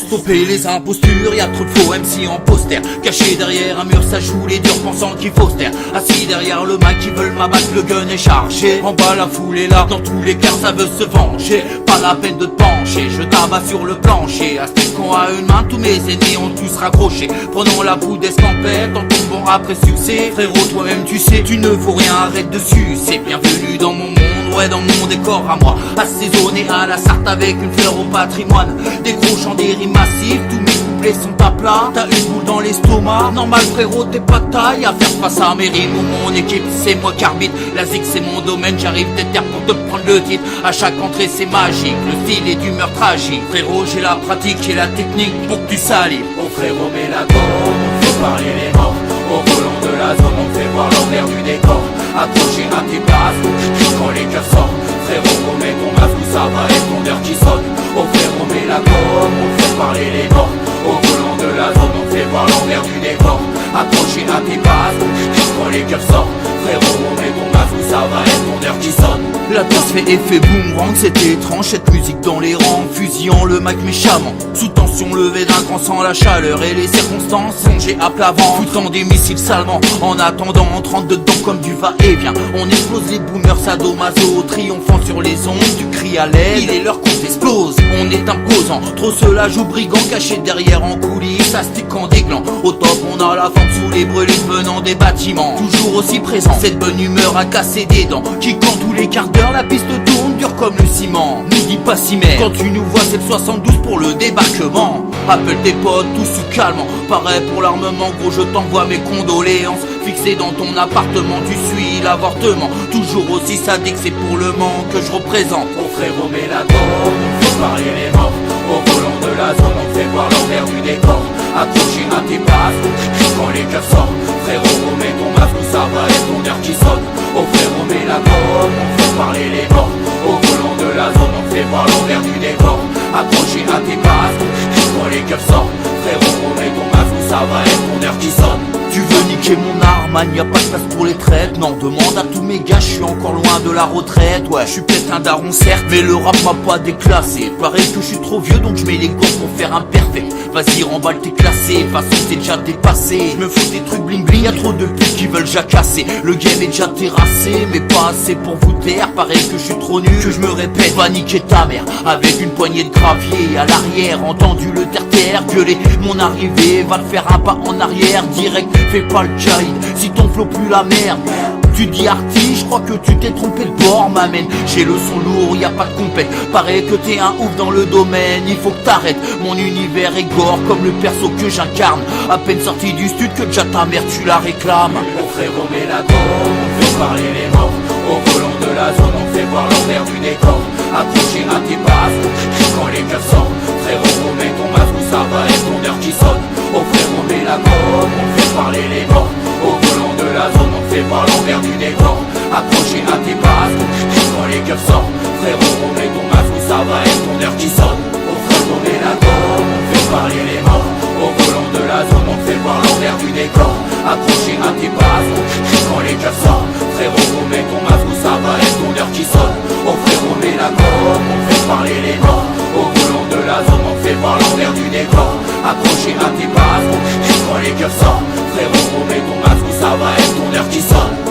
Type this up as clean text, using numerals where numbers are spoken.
Stopper les impostures, y'a trop de faux MC en poster. Caché derrière un mur, ça joue les durs pensant qu'il faut se taire. Assis derrière le mic, qui veulent m'abattre, le gun est chargé. En bas la foule est là, dans tous les cas ça veut se venger. Pas la peine de te pencher, je t'abats sur le plancher. À ce qu'on a une main, tous mes ennemis ont tous raccroché. Prenons la boue d'escampette, en tombant après succès. Frérot, toi-même tu sais, tu ne vaux rien, arrête dessus. C'est bienvenu dans mon monde, ouais dans mon décor à moi. Assaisonné à la Sarthe avec une fleur au patrimoine. Des gros chants, des rimes massives, tous mes couplets sont à plat. T'as une boule dans l'estomac, normal frérot t'es pas de taille à faire face à mes rimes ou mon équipe. C'est moi qui arbitre, la zig c'est mon domaine. J'arrive déter pour te prendre le titre. À chaque entrée c'est magique, le style est d'humeur tragique. Frérot j'ai la pratique et la technique pour que tu salives. Oh frérot mets la gomme, on fait parler les morts. Au volant de la zone on fait voir l'envers du décor. Accroché à tes places, quand les cœurs sortent. Frérot remets ton masque où ça va et ton heure qui sonne. Oh frérot mets la gomme, on fait parler les morts. Au volant de la zone on fait voir l'envers du décor. Accroché à tes bases, quand les cœurs sortent. Frérot remets ton masque où ça va et ton heure qui sonne. La tasse fait effet boomerang, c'était étrange cette musique dans les rangs, fusillant le mic méchamment. Sous tension levé d'un grand sang, la chaleur et les circonstances songées à plat vent, foutant des missiles salement. En attendant, on rentre dedans comme du va-et-vient. On explose les boomers sadomaso, triomphant sur les ondes du cri à l'aide. Il est l'heure qu'on explose, on est imposant. Trop cela joue brigand, caché derrière en coulisses, astique en déglant. Au top on a la fente sous les brûlés venant des bâtiments. Toujours aussi présent, cette bonne humeur a cassé des dents. Qui quand tous les quarts d'heure la piste tourne dur comme le ciment. Nous dis pas si merde, quand tu nous vois c'est le 72 pour le débarquement. Appelle tes potes tous sous calmant. Pareil pour l'armement gros, je t'envoie mes condoléances. Fixé dans ton appartement tu suis l'avortement. Toujours aussi sadique, c'est pour le Mans que je représente. Oh frérot mets la gomme, on fait parler les morts. Au volant de la zone on fait voir l'envers du décor. Accroché à tes bases, quand les cœurs sortent. Frérot remets ton masque où ça va et ton heure qui sonne. Oh frérot mets la gomme, on fait parler les morts. Au volant de la zone on fait voir l'envers du décor. Accroché à tes bases, quand les cœurs sortent. Frérot remets ton masque où ça va et ton heure qui sonne. Tu veux niquer mon arme, y a pas de place pour les traites. Non, demande à tous mes gars, je suis encore loin de la retraite. Ouais, je suis peut-être un daron certes, mais le rap m'a pas déclassé. Pareil que je suis trop vieux, donc je mets les gosses pour faire un perfect. Vas-y, remballe tes classés, façon c'est déjà dépassé. Je me fous des trucs bling bling, y'a trop de putes qui veulent jacasser. Le game est déjà terrassé, mais pas assez pour vous taire. Pareil que je suis trop nul, que je me répète, va niquer ta mère. Avec une poignée de gravier à l'arrière, entendu le terre-terre gueuler mon arrivée, va te faire un pas en arrière direct. Fais pas le jaïd, si ton flow pue la merde. Tu dis artiste, je crois que tu t'es trompé de bord, m'amène. J'ai le son lourd, y a pas de compète. Paraît que t'es un ouf dans le domaine, il faut que t'arrêtes. Mon univers est gore comme le perso que j'incarne. À peine sorti du stud que déjà ta mère tu la réclames. Oh frérot mets la gomme, on fait parler les morts. Au volant de la zone on fait voir l'envers du décor. Accroché à tes bases, quand les cœurs sortent. Frérot remets ton masque où ça va et ton heure qui sonne. Oh frérot mets la gomme, on fait parler les morts. Au volant de la zone on fait voir l'envers du décor. Accroché à tes bases, quand les cœurs sortent. Frérot remets ton masque où ça va et ton heure qui sonne. Oh frérot mets la gomme, on fait parler les morts. Au volant de la zone on fait voir l'envers du décor. Accroché à tes bases, quand les cœurs sortent. Frérot remets ton masque où ça va et ton heure qui sonne. Oh frérot mets la gomme, on fait parler les morts. Au volant de la zone on fait voir l'envers du décor. Accroché à tes bases, quand les cœurs sortent. Frérot remets ton masque où ça va et ton heure qui sonne.